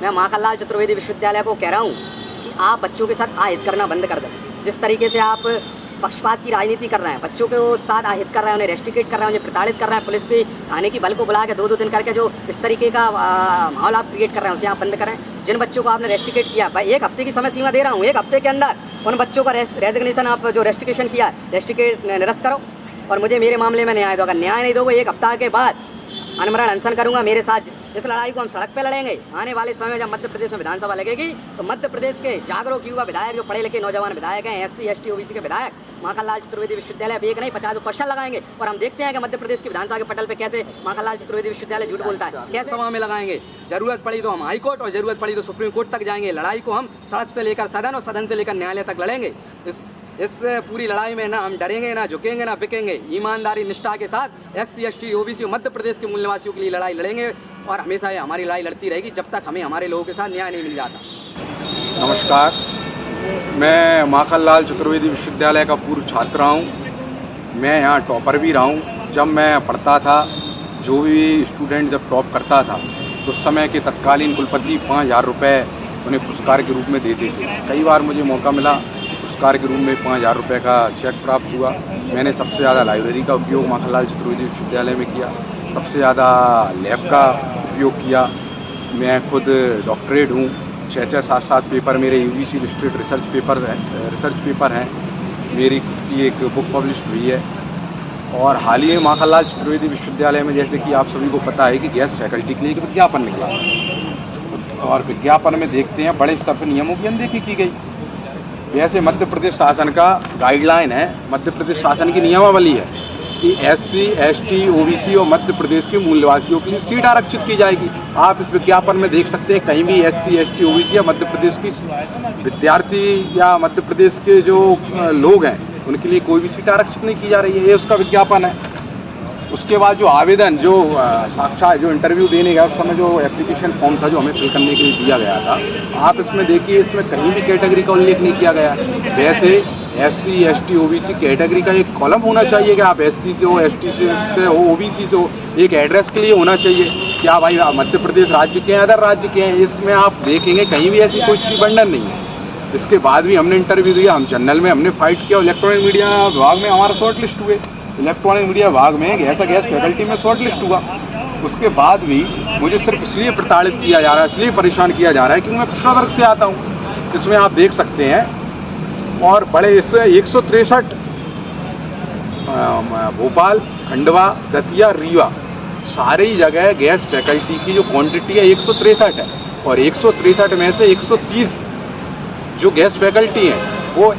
मैं माखनलाल चतुर्वेदी विश्वविद्यालय को कह रहा हूँ कि आप बच्चों के साथ आहित करना बंद कर दें। जिस तरीके से आप पक्षपात की राजनीति कर रहे हैं, बच्चों के साथ आहित कर रहे हैं, उन्हें रेस्ट्रिकेट कर रहे हैं, उन्हें प्रताड़ित कर रहे हैं, पुलिस की थाने की बल को बुला के 2-2 दिन करके जो इस तरीके का माहौल आप क्रिएट कर रहे हैं, उसे आप बंद करें। जिन बच्चों को आपने रेस्ट्रिकेट किया, भाई 1 हफ्ते की समय सीमा दे रहा हूँ, 1 हफ्ते के अंदर उन बच्चों का रेजिग्नेशन आप जो रेस्ट्रिकेशन किया, रेस्ट्रिकेट निरस्त करो। और मुझे मेरे मामले में न्याय दो। अगर न्याय नहीं दोगे 1 हफ्ता के बाद अनमरण अनशन करूंगा। मेरे साथ इस लड़ाई को हम सड़क पे लड़ेंगे। आने वाले समय में जब मध्य प्रदेश में विधानसभा लगेगी तो मध्य प्रदेश के जागरूक युवा विधायक, जो पढ़े लिखे नौजवान विधायक हैं, SC ST OBC के विधायक, माखनलाल चतुर्वेदी विश्वविद्यालय एक नहीं 50 क्वेश्चन लगाएंगे और हम देखते हैं कि मध्य प्रदेश की विधानसभा के पटल पे कैसे माखनलाल चतुर्वेदी विश्वविद्यालय झूठ बोलता है। कैसे सभा में लगाएंगे, जरूरत पड़ी तो हम हाईकोर्ट और जरूरत पड़ी तो सुप्रीम कोर्ट तक जाएंगे। लड़ाई को हम सड़क से लेकर सदन और सदन से लेकर न्यायालय तक लड़ेंगे। इस पूरी लड़ाई में ना हम डरेंगे, ना झुकेंगे, ना बिकेंगे। ईमानदारी निष्ठा के साथ SC ST OBC और मध्य प्रदेश के मूल निवासियों के लिए लड़ाई लड़ेंगे और हमेशा ये हमारी लड़ाई लड़ती रहेगी जब तक हमें हमारे लोगों के साथ न्याय नहीं मिल जाता। नमस्कार, मैं माखनलाल चतुर्वेदी विश्वविद्यालय का पूर्व छात्र हूँ। मैं यहाँ टॉपर भी रहा हूँ। जब मैं पढ़ता था, जो भी स्टूडेंट जब टॉप करता था तो उस समय के तत्कालीन कुलपति 5000 रुपये उन्हें पुरस्कार के रूप में देते थे। कई बार मुझे मौका मिला पुरस्कार के रूप में 5000 रुपये का चेक प्राप्त हुआ। मैंने सबसे ज़्यादा लाइब्रेरी का उपयोग माखनलाल चतुर्वेदी विश्वविद्यालय में किया, सबसे ज़्यादा लैब का उपयोग किया। मैं खुद डॉक्टरेट हूँ। 6-6, 7-7 पेपर मेरे UGC इलस्ट्रेट रिसर्च पेपर हैं। मेरी खुद की एक बुक पब्लिश हुई है। और हाल ही में माखनलाल चतुर्वेदी विश्वविद्यालय में, जैसे कि आप सभी को पता है, कि गेस्ट फैकल्टी के लिए एक विज्ञापन निकला और विज्ञापन में देखते हैं बड़े स्तर पर नियमों की अनदेखी की गई। वैसे मध्य प्रदेश शासन का गाइडलाइन है, मध्य प्रदेश शासन की नियमावली है कि SC ST OBC और मध्य प्रदेश के मूल निवासियों के लिए सीट आरक्षित की जाएगी। आप इस विज्ञापन में देख सकते हैं कहीं भी SC ST OBC या मध्य प्रदेश की विद्यार्थी या मध्य प्रदेश के जो लोग हैं उनके लिए कोई भी सीट आरक्षित नहीं की जा रही है। ये उसका विज्ञापन है। उसके बाद जो आवेदन, जो साक्षात जो इंटरव्यू देने गया उस समय जो एप्लीकेशन फॉर्म था जो हमें फिल करने के लिए दिया गया था, आप इसमें देखिए, इसमें कहीं भी कैटेगरी का उल्लेख नहीं किया गया। वैसे SC ST OBC कैटेगरी का एक कॉलम होना चाहिए कि आप SC से हो, ST से हो, OBC से हो, एक एड्रेस के लिए होना चाहिए कि आप भाई मध्य प्रदेश राज्य के हैं, अदर राज्य के हैं। इसमें आप देखेंगे कहीं भी ऐसी कोई चीज बंधन नहीं है। इसके बाद भी हमने इंटरव्यू दिया, हम जनरल में हमने फाइट किया, इलेक्ट्रॉनिक मीडिया विभाग में हमारा शॉर्ट लिस्ट हुए, इलेक्ट्रॉनिक मीडिया विभाग में ऐसा गेस्ट फैकल्टी में शॉर्ट लिस्ट हुआ। उसके बाद भी मुझे सिर्फ इसलिए प्रताड़ित किया जा रहा है, इसलिए परेशान किया जा रहा है कि मैं पिछड़ा वर्ग से आता हूँ। इसमें आप देख सकते हैं। और बड़े इससे 163 भोपाल, खंडवा, दतिया, रीवा, सारी जगह गेस्ट फैकल्टी की जो क्वांटिटी है 163 है। और 163 में से 130 जो गेस्ट फैकल्टी हैं वो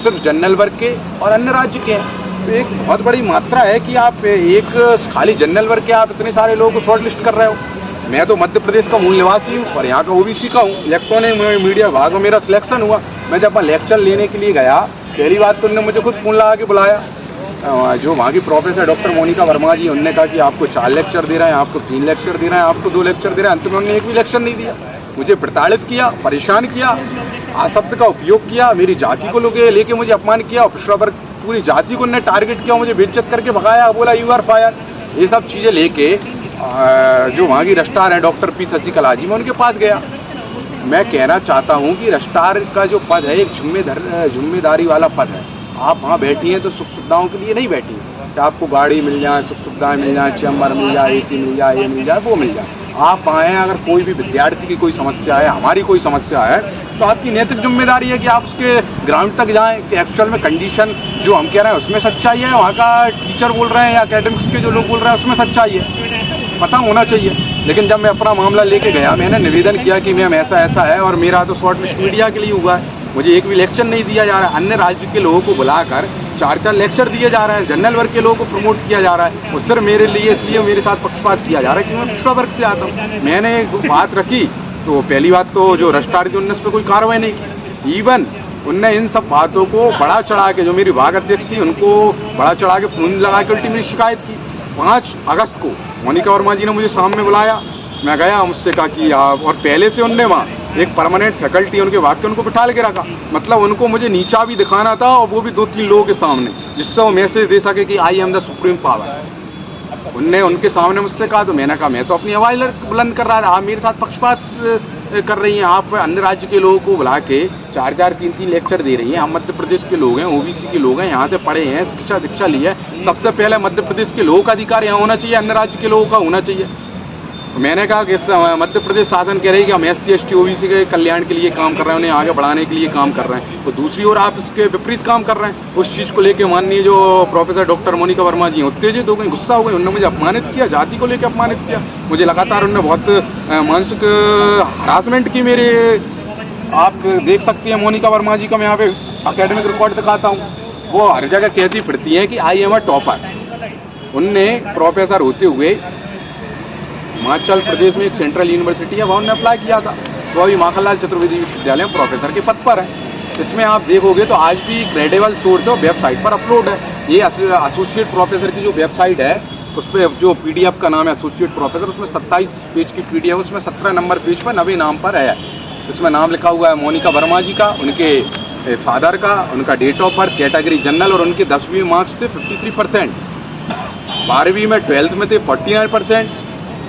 सिर्फ जनरल वर्ग के और अन्य राज्य के हैं। तो एक बहुत बड़ी मात्रा है कि आप एक खाली जनरल वर्ग के आप इतने सारे लोगों को शॉर्ट लिस्ट कर रहे हो। मैं तो मध्य प्रदेश का मूल निवासी हूँ और यहाँ का OBC का हूँ। इलेक्ट्रॉनिक मीडिया विभाग में मेरा सिलेक्शन हुआ। मैं जब लेक्चर लेने के लिए गया, पहली बात तो उन्होंने मुझे खुद फ़ोन लगा के बुलाया। जो वहाँ की प्रोफेसर डॉक्टर मोनिका वर्मा जी, उन्होंने कहा कि आपको 4 लेक्चर दे रहे हैं, आपको 3 लेक्चर दे रहे हैं, आपको 2 लेक्चर दे रहे हैं। अंत में उन्होंने एक भी लेक्चर नहीं दिया। मुझे प्रताड़ित किया, परेशान किया, आशब्द का उपयोग किया, मेरी जाति को लेके मुझे अपमान किया, पिछड़ा वर्ग पूरी जाति को उन्होंने टारगेट किया, मुझे बेइज्जत करके भगाया, बोला यू आर फायर। ये सब चीज़ें लेके जो वहाँ की रजिस्ट्रार हैं डॉक्टर P शशिकला जी, मैं उनके पास गया। मैं कहना चाहता हूँ कि रजिस्ट्रार का जो पद है एक जिम्मेदारी वाला पद है। आप वहाँ बैठी हैं तो सुख सुविधाओं के लिए नहीं बैठी हैं कि आपको गाड़ी मिल जाए, सुख सुविधाएँ मिल जाए, चैम्बर मिल जाए, AC मिल जाए, ये मिल जाए, वो मिल जाए। आप आए हैं, अगर कोई भी विद्यार्थी की कोई समस्या है, हमारी कोई समस्या है, तो आपकी नैतिक जिम्मेदारी है कि आप उसके ग्राउंड तक जाएं कि एक्चुअल में कंडीशन जो हम कह रहे हैं उसमें सच्चाई है, वहाँ का टीचर बोल रहे हैं या एकेडमिक्स के जो लोग बोल रहे हैं उसमें सच्चाई है, पता होना चाहिए। लेकिन जब मैं अपना मामला लेके गया, मैंने निवेदन किया कि मैम ऐसा ऐसा है और मेरा तो शॉर्ट लिस्ट मीडिया के लिए हुआ है, मुझे एक भी लेक्चर नहीं दिया जा रहा है। अन्य राज्य के लोगों को बुलाकर 4-4 लेक्चर दिए जा रहे हैं, जनरल वर्ग के लोगों को प्रमोट किया जा रहा है। और सिर्फ मेरे लिए इसलिए मेरे साथ पक्षपात किया जा रहा है कि मैं पिछड़ा वर्ग से आता हूँ। मैंने बात रखी तो पहली बात तो जो रजिस्ट्रार थी उनने उस पर कोई कार्रवाई नहीं की। इवन उनने इन सब बातों को बढ़ा चढ़ा के, जो मेरी विभाग अध्यक्ष थी उनको बढ़ा चढ़ा के फोन लगा के उल्टी मेरी शिकायत की। 5 अगस्त को मोनिका वर्मा जी ने मुझे सामने बुलाया, मैं गया, मुझसे कहा कि और पहले से उनने वहाँ एक परमानेंट फैकल्टी उनके वाक्य उनको बिठा के रखा। मतलब उनको मुझे नीचा भी दिखाना था और वो भी 2-3 लोगों के सामने, जिससे वो मैसेज दे सके कि I am the supreme power. उनने उनके सामने मुझसे कहा, तो मैंने कहा मैं तो अपनी आवाज़ बुलंद कर रहा था, आप मेरे साथ पक्षपात कर रही हैं, आप अन्य राज्य के लोगों को बुला के 4-4, 3-3 लेक्चर दे रही हैं। हम मध्य प्रदेश के लोग हैं, ओबीसी के लोग हैं, यहाँ से पढ़े हैं, शिक्षा दीक्षा ली है। सबसे पहले मध्य प्रदेश के लोगों का अधिकार यहाँ होना चाहिए, अन्य राज्य के लोगों का होना चाहिए। मैंने कहा कि मध्य प्रदेश शासन कह रही है कि हम SC ST OBC के कल्याण के लिए काम कर रहे हैं, उन्हें आगे बढ़ाने के लिए काम कर रहे हैं, तो दूसरी ओर आप इसके विपरीत काम कर रहे हैं। उस चीज़ को लेकर माननीय जो प्रोफेसर डॉक्टर मोनिका वर्मा जी उत्तेजित हो गई, गुस्सा हो गई, उन्होंने मुझे अपमानित किया, जाति को लेकर अपमानित किया। मुझे लगातार उन्होंने बहुत मानसिक हरासमेंट की मेरे। आप देख सकती हैं मोनिका वर्मा जी का मैं यहाँ पे अकेडमिक रिकॉर्ड दिखाता हूँ। वो हर जगह कहती फिरती हैं कि आई एम अ टॉपर। उनने प्रोफेसर होते हुए हिमाचल प्रदेश में एक सेंट्रल यूनिवर्सिटी है, वहाँ उन्होंने अप्लाई किया था, तो अभी माखनलाल चतुर्वेदी विश्वविद्यालय में प्रोफेसर के पद पर है। इसमें आप देखोगे तो आज भी क्रेडिबल सोर्स है, वेबसाइट पर अपलोड है। ये एसोसिएट प्रोफेसर की जो वेबसाइट है, उस पर जो PDF का नाम है एसोसिएट प्रोफेसर, उसमें 27 पेज की PDF, उसमें 17 नंबर पेज पर 90 नाम पर है। इसमें नाम लिखा हुआ है मोनिका वर्मा जी का, उनके फादर का, उनका date of birth, category general, और उनके 10वीं मार्क्स थे 53%, 12वीं में 12th में थे 49%,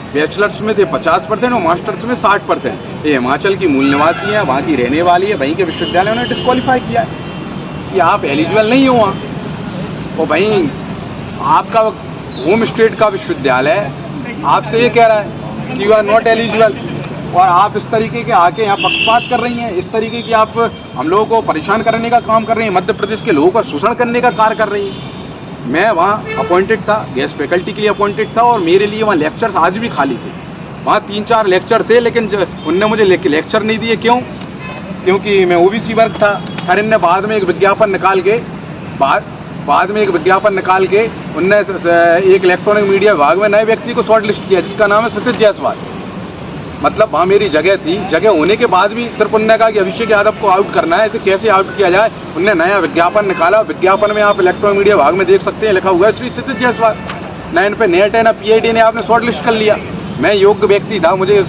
बैचलर्स में थे 50% और मास्टर्स में 60%। ये हिमाचल की मूल निवासी है, वहाँ की रहने वाली है, वहीं के विश्वविद्यालय ने डिस्क्वालीफाई किया है कि आप एलिजिबल नहीं हो वहाँ। और वहीं आपका होम स्टेट का विश्वविद्यालय आपसे ये कह रहा है कि यू आर नॉट एलिजिबल, और आप इस तरीके के आके यहाँ पक्षपात कर रही हैं, इस तरीके की आप हम लोगों को परेशान करने का काम कर रही हैं, मध्य प्रदेश के लोगों का शोषण करने का कार्य कर रही हैं। मैं वहाँ अपॉइंटेड था, गेस्ट फैकल्टी के लिए अपॉइंटेड था, और मेरे लिए वहाँ लेक्चर्स आज भी खाली थे। वहाँ 3-4 लेक्चर थे, लेकिन उनने मुझे लेक्चर नहीं दिए। क्यों? क्योंकि मैं OBC वर्ग था। फिर इनने बाद में एक विज्ञापन निकाल के उनने एक इलेक्ट्रॉनिक मीडिया विभाग में नए व्यक्ति को शॉर्ट लिस्ट किया, जिसका नाम है सतीश जायसवाल। मतलब वहाँ मेरी जगह थी, जगह होने के बाद भी सिर्फ उन्होंने कहा कि अभिषेक यादव को आउट करना है, इसे कैसे आउट किया जाए। उनने नया विज्ञापन निकाला, विज्ञापन में आप इलेक्ट्रॉनिक मीडिया विभाग में देख सकते हैं, लिखा हुआ है श्री सतीश जायसवाल। ना इन पे नेट है ना PID ने आपने शॉर्ट लिस्ट कर लिया। मैं योग्य व्यक्ति था, मुझे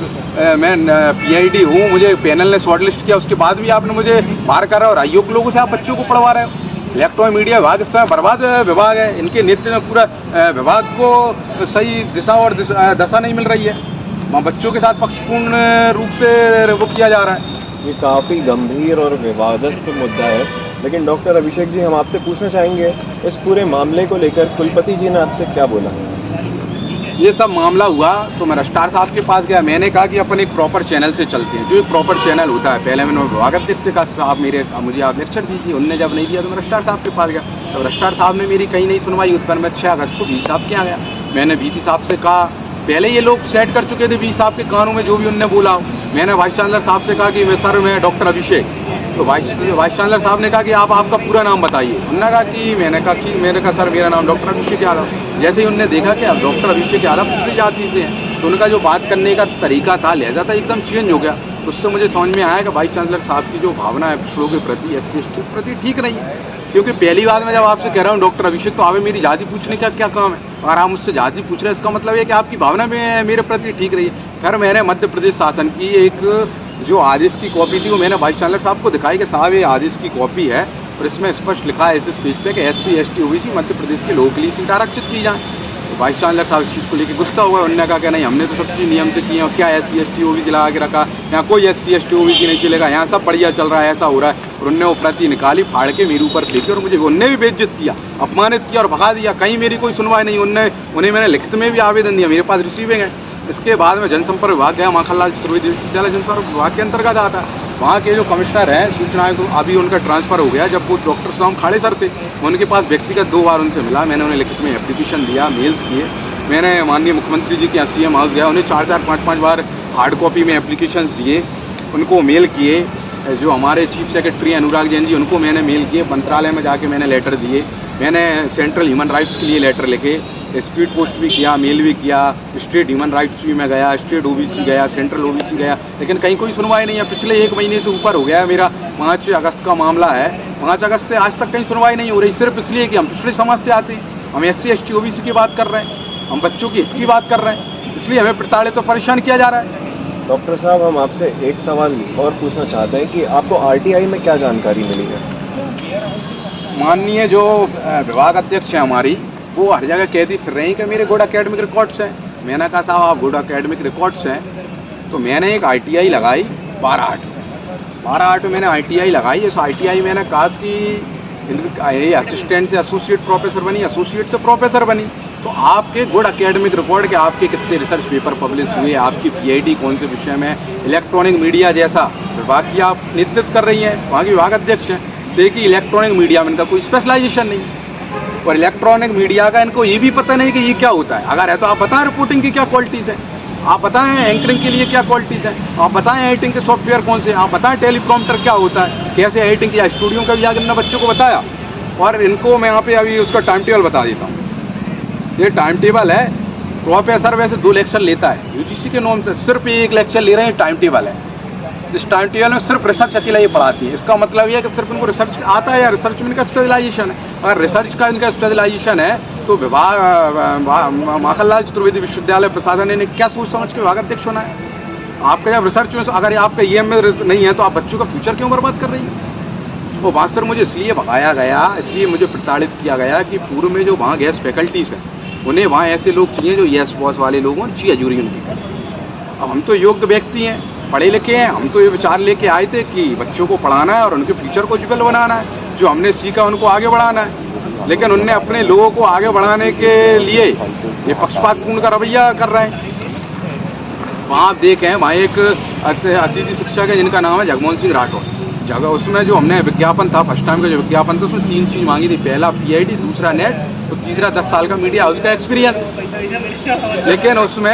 मैं PID हूँ, मुझे पैनल ने शॉर्ट लिस्ट किया, उसके बाद भी आपने मुझे बाहर कर रहे हो, और अयोग्य लोगों से आप बच्चों को पढ़वा रहे हो। इलेक्ट्रॉनिक मीडिया विभाग इस समय बर्बाद विभाग है, इनके नेतृत्व में पूरा विभाग को सही दिशा और दशा नहीं मिल रही है। वहाँ बच्चों के साथ पक्षपूर्ण रूप से वो किया जा रहा है। ये काफ़ी गंभीर और विवादास्पद मुद्दा है, लेकिन डॉक्टर अभिषेक जी, हम आपसे पूछना चाहेंगे इस पूरे मामले को लेकर कुलपति जी ने आपसे क्या बोला? ये सब मामला हुआ तो मैं रजिस्ट्रार साहब के पास गया। मैंने कहा कि अपन एक प्रॉपर चैनल से चलते हैं, जो एक प्रॉपर चैनल होता है। पहले मैंने विभाग अध्यक्ष से कहा साहब मुझे आप लेक्चर दीजिए, उनने जब नहीं दिया तो मैं रजिस्ट्रार साहब के पास गया। तो रजिस्ट्रार साहब ने मेरी कहीं नहीं सुनवाई। उत्तर में 6 अगस्त को VC साहब के यहाँ गया। मैंने VC साहब से कहा, पहले ये लोग सेट कर चुके थे VC साहब के कानों में जो भी उनने बोला। मैंने वाइस चांसलर साहब से कहा कि मैं डॉक्टर अभिषेक। तो वाइस चांसलर साहब ने कहा कि आप आपका पूरा नाम बताइए। उन्होंने कहा कि मैंने कहा सर मेरा नाम डॉक्टर अभिषेक यादव। जैसे ही उन्होंने देखा कि आप डॉक्टर अभिषेक यादव दूसरी जाति से हैं, तो उनका जो बात करने का तरीका था, लहजा था, एकदम चेंज हो गया। उससे मुझे समझ में आया कि वाइस चांसलर साहब की जो भावना है पिछड़ों के प्रति, SC ST के प्रति ठीक नहीं है। क्योंकि पहली बात मैं जब आपसे कह रहा हूँ डॉक्टर अभिषेक, तो आप मेरी जाति पूछने का क्या काम है? और आप मुझसे जाति पूछ रहे हैं, इसका मतलब है कि आपकी भावना में मेरे प्रति ठीक रही है। फिर मैंने मध्य प्रदेश शासन की एक जो आदेश की कॉपी थी वो मैंने वाइस चांसलर साहब को दिखाई कि साहब ये आदेश की कॉपी है, और इसमें स्पष्ट लिखा है इस पेज पे कि SC ST OBC Madhya Pradesh के लोगों के लिए सीट आरक्षित की जाए। तो वाइस चांसलर साहब इस चीज़ को लेकर गुस्सा हुआ। उन्होंने कहा कि नहीं, हमने तो सब चीज़ नियम से किए हैं, क्या SC ST OBC लगा के रखा, यहाँ कोई SC ST OBC नहीं चलेगा, यहाँ सब बढ़िया चल रहा है, ऐसा हो रहा है। और उनने वो प्रति निकाली, फाड़ के मेरे ऊपर फेंकी, और मुझे उनने भी बेइज्जत किया, अपमानित किया और भगा दिया। कहीं मेरी कोई सुनवाई नहीं। उन्हें मैंने लिखित में भी आवेदन दिया, मेरे पास रिसीविंग है। इसके बाद में जनसंपर्क विभाग गया, माखनलाल चतुर्वेदी विश्वविद्यालय जनसंपर्क विभाग के अंतर्गत आता है। वहाँ के जो कमिश्नर हैं सूचना, तो अभी उनका ट्रांसफ़र हो गया। जब वो डॉक्टर साहब खाड़े सर थे, उनके पास व्यक्तिगत 2 बार उनसे मिला। मैंने उन्हें लिखित में एप्लीकेशन दिया, मेल्स किए। मैंने माननीय मुख्यमंत्री जी के यहाँ CM हाउस गया, उन्हें 4-4, 5-5 बार हार्ड कॉपी में एप्लीकेशंस दिए, उनको मेल किए। जो हमारे चीफ सेक्रेटरी अनुराग जैन जी, उनको मैंने मेल किए। मंत्रालय में जाके मैंने लेटर दिए। मैंने सेंट्रल ह्यूमन राइट्स के लिए लेटर लिखे, स्पीड पोस्ट भी किया, मेल भी किया। स्टेट ह्यूमन राइट्स भी मैं गया, स्टेट OBC गया, सेंट्रल OBC गया, लेकिन कहीं कोई सुनवाई नहीं है। पिछले 1 महीने से ऊपर हो गया है। मेरा 5 अगस्त का मामला है, 5 अगस्त से आज तक कहीं सुनवाई नहीं हो रही, सिर्फ इसलिए कि हम पिछड़े समाज से आते हैं। हम SC ST OBC की बात कर रहे हैं, हम बच्चों की हित की बात कर रहे हैं, इसलिए हमें प्रताड़ित और परेशान किया जा रहा है। डॉक्टर साहब, हम आपसे एक सवाल और पूछना चाहते हैं कि आपको RTI में क्या जानकारी मिली है? माननीय जो विभाग अध्यक्ष है हमारी वो हर जगह कहती फिर रही कि मेरे गुड एकेडमिक रिकॉर्ड्स हैं। मैंने कहा साहब आप गुड एकेडमिक रिकॉर्ड्स हैं, तो मैंने एक ITI लगाई 12/8 में मैंने ITI लगाई। इस ITI मैंने कहा कि ये असिस्टेंट से एसोसिएट प्रोफेसर बनी, एसोसिएट से प्रोफेसर बनी, तो आपके गुड एकेडमिक रिकॉर्ड के आपके कितने रिसर्च पेपर पब्लिश हुए, आपकी PhD कौन से विषय में, इलेक्ट्रॉनिक मीडिया जैसा विभाग की आप नेतृत्व कर रही हैं, वहाँ की विभाग अध्यक्ष हैं। देखिए इलेक्ट्रॉनिक मीडिया में इनका कोई स्पेशलाइजेशन नहीं, और इलेक्ट्रॉनिक मीडिया का इनको ये भी पता नहीं कि ये क्या होता है। अगर है तो आप बताएं रिपोर्टिंग की क्या क्वालिटीज़ हैं, आप बताएं एंकरिंग के लिए क्या क्वालिटीज़ हैं, आप बताएं एडिटिंग के सॉफ्टवेयर कौन से, आप बताएं टेलीप्रॉम्प्टर क्या होता है, कैसे एडिटिंग किया, स्टूडियो का भी आगे इन्होंने बच्चों को बताया। और इनको मैं यहाँ पे अभी उसका टाइम टेबल बता देता हूँ। ये टाइम टेबल है, प्रोफेसर वैसे 2 लेक्चर लेता है, UGC के नॉर्म से सिर्फ 1 लेक्चर ले रहे हैं, टाइम टेबल है। इस टाइम टेबल में सिर्फ रिसर्च अकेला ये पढ़ाती है। इसका मतलब ये है कि सिर्फ इनको रिसर्च आता है या रिसर्च में इनका स्पेशलाइजेशन है। अगर रिसर्च का इनका स्पेशलाइजेशन है तो विभाग माखनलाल चतुर्वेदी विश्वविद्यालय प्रशासन ने क्या सोच समझ के विभाग अध्यक्ष होना है। आपका जब रिसर्च में अगर आपका EM में नहीं है तो आप बच्चों का फ्यूचर क्यों बर्बाद कर रही है। वो वहाँ सर मुझे इसलिए भगाया गया, इसलिए मुझे प्रताड़ित किया गया कि पूर्व में जो वहाँ गैस फैकल्टीज़ हैं उन्हें वहाँ ऐसे लोग चाहिए जो यस बॉस वाले लोग हों, ची हजूरी उनकी करें। अब हम तो योग्य व्यक्ति हैं, पढ़े लिखे हैं, हम तो ये विचार लेके आए थे कि बच्चों को पढ़ाना है और उनके फ्यूचर को उज्जवल बनाना है, जो हमने सीखा उनको आगे बढ़ाना है। लेकिन उनने अपने लोगों को आगे बढ़ाने के लिए ये पक्षपातपूर्ण का रवैया कर रहे हैं। वहाँ आप देखें, वहाँ एक अतिथि शिक्षक है जिनका नाम है जगमोहन सिंह राठौर। जगह उसमें जो हमने विज्ञापन था, फर्स्ट टाइम का जो विज्ञापन था, उसमें 3 चीज़ मांगी थी। पहला PhD, दूसरा नेट, तो तीसरा 10 साल का मीडिया हाउस का एक्सपीरियंस। लेकिन उसमें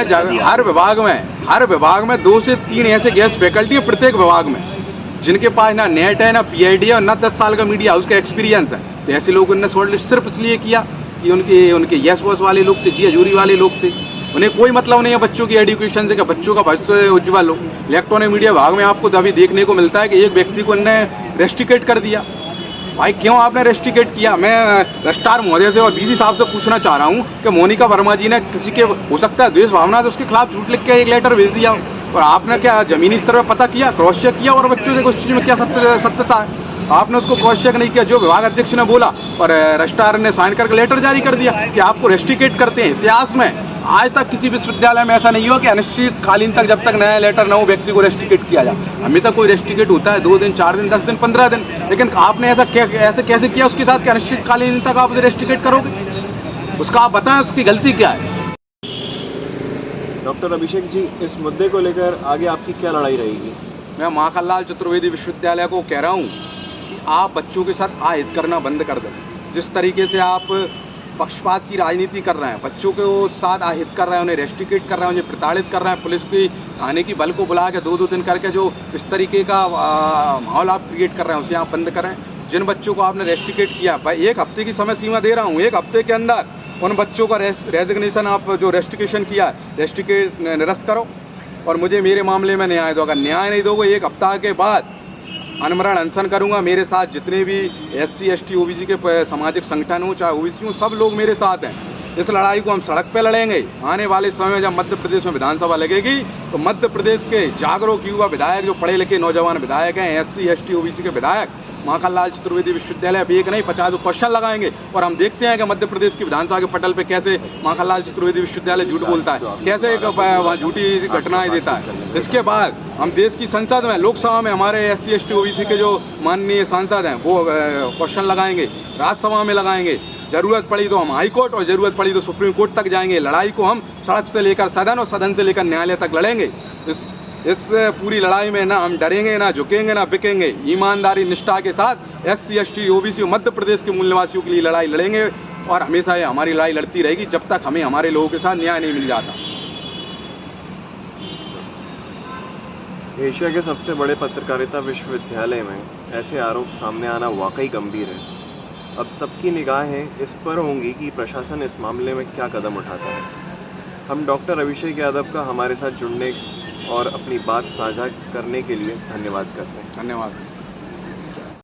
हर विभाग में 2 से 3 ऐसे गेस्ट फैकल्टी है प्रत्येक विभाग में, जिनके पास ना नेट है, ना PhD है और ना 10 साल का मीडिया हाउस का एक्सपीरियंस है। तो ऐसे लोगों ने शॉर्ट लिस्ट सिर्फ इसलिए किया कि उनके यस बॉस वाले लोग थे, जी हजूरी वाले लोग थे। उन्हें कोई मतलब नहीं है बच्चों की एजुकेशन से कि बच्चों का भविष्य उज्जवल हो। इलेक्ट्रॉनिक मीडिया विभाग में आपको अभी देखने को मिलता है कि एक व्यक्ति को इन्होंने रेस्ट्रिकेट कर दिया। भाई क्यों आपने रेस्ट्रिकेट किया? मैं रजिस्ट्रार महोदय से और BC साहब से पूछना चाह रहा हूँ कि मोनिका वर्मा जी ने किसी के हो सकता है द्वेष भावना से उसके खिलाफ झूठ लिख के एक लेटर भेज दिया, और आपने क्या जमीनी स्तर पर पता किया, क्रॉस चेक किया और बच्चों से उस चीज़ में क्या सत्यता है? आपने उसको क्रॉस चेक नहीं किया। जो विभाग अध्यक्ष ने बोला और रजिस्ट्रार ने साइन करके लेटर जारी कर दिया कि आपको रेस्ट्रिकेट करते हैं। इतिहास में आज तक किसी विश्वविद्यालय में ऐसा नहीं हुआ कि अनिश्चितकालीन तक जब तक नया लेटर न हो व्यक्ति को रेस्ट्रिकेट किया जाए। हमें तक कोई रेस्ट्रिकेट होता है 2 दिन, 4 दिन, 10 दिन, 15 दिन, लेकिन आपने ऐसे कैसे किया उसके साथ कि अनिश्चितकालीन तक आप उसे रेस्ट्रिकेट करोगे? उसका आप बताएं उसकी गलती क्या है। डॉक्टर अभिषेक जी, इस मुद्दे को लेकर आगे आपकी क्या लड़ाई रहेगी? मैं माखनलाल चतुर्वेदी विश्वविद्यालय को कह रहा हूँ कि आप बच्चों के साथ आहित करना बंद कर दें। जिस तरीके से आप पक्षपात की राजनीति कर रहे हैं, बच्चों के साथ आहित कर रहे हैं, उन्हें रेस्ट्रिकेट कर रहे हैं, उन्हें प्रताड़ित कर रहे हैं, पुलिस की थाने की बल को बुला के 2-2 दिन करके जो इस तरीके का माहौल आप क्रिएट कर रहे हैं उसे आप बंद करें। जिन बच्चों को आपने रेस्ट्रिकेट किया, भाई 1 हफ्ते की समय सीमा दे रहा हूँ, 1 हफ्ते के अंदर उन बच्चों का रेजिग्नेशन आप जो रेस्ट्रिकेशन किया रेस्ट्रिकेट निरस्त करो और मुझे मेरे मामले में न्याय दो। अगर न्याय नहीं दोगे 1 हफ्ता के बाद अनमरण अनशन करूंगा। मेरे साथ जितने भी SC ST OBC के सामाजिक संगठन हो, चाहे OBC हो, सब लोग मेरे साथ हैं। इस लड़ाई को हम सड़क पे लड़ेंगे। आने वाले समय में जब मध्य प्रदेश में विधानसभा लगेगी तो मध्य प्रदेश के जागरूक युवा विधायक, जो पढ़े लिखे नौजवान विधायक हैं, SC ST OBC के विधायक माखनलाल चतुर्वेदी विश्वविद्यालय अब एक नहीं 50 क्वेश्चन लगाएंगे और हम देखते हैं कि मध्य प्रदेश की विधानसभा के पटल पे कैसे माखनलाल चतुर्वेदी विश्वविद्यालय झूठ बोलता है, कैसे वहाँ झूठी घटनाएं देता है। इसके बाद हम देश की संसद में, लोकसभा में हमारे SC ST OBC के जो माननीय सांसद हैं वो क्वेश्चन लगाएंगे, राज्यसभा में लगाएंगे। जरूरत पड़ी तो हम हाई कोर्ट और जरूरत पड़ी तो सुप्रीम कोर्ट तक जाएंगे। लड़ाई को हम सड़क से लेकर सदन और सदन से लेकर न्यायालय तक लड़ेंगे। इस पूरी लड़ाई में ना हम डरेंगे, ना झुकेंगे, ना बिकेंगे। ईमानदारी निष्ठा के साथ SC ST OBC Madhya Pradesh के मूल निवासियों के लिए लड़ाई लड़ेंगे और हमेशा ये हमारी लड़ाई लड़ती रहेगी जब तक हमें हमारे लोगों के साथ न्याय नहीं मिल जाता। एशिया के सबसे बड़े पत्रकारिता विश्वविद्यालय में ऐसे आरोप सामने आना वाकई गंभीर है। अब सबकी निगाहें इस पर होंगी कि प्रशासन इस मामले में क्या कदम उठाता है। हम डॉक्टर अभिषेक यादव का हमारे साथ जुड़ने और अपनी बात साझा करने के लिए धन्यवाद करते हैं। धन्यवाद।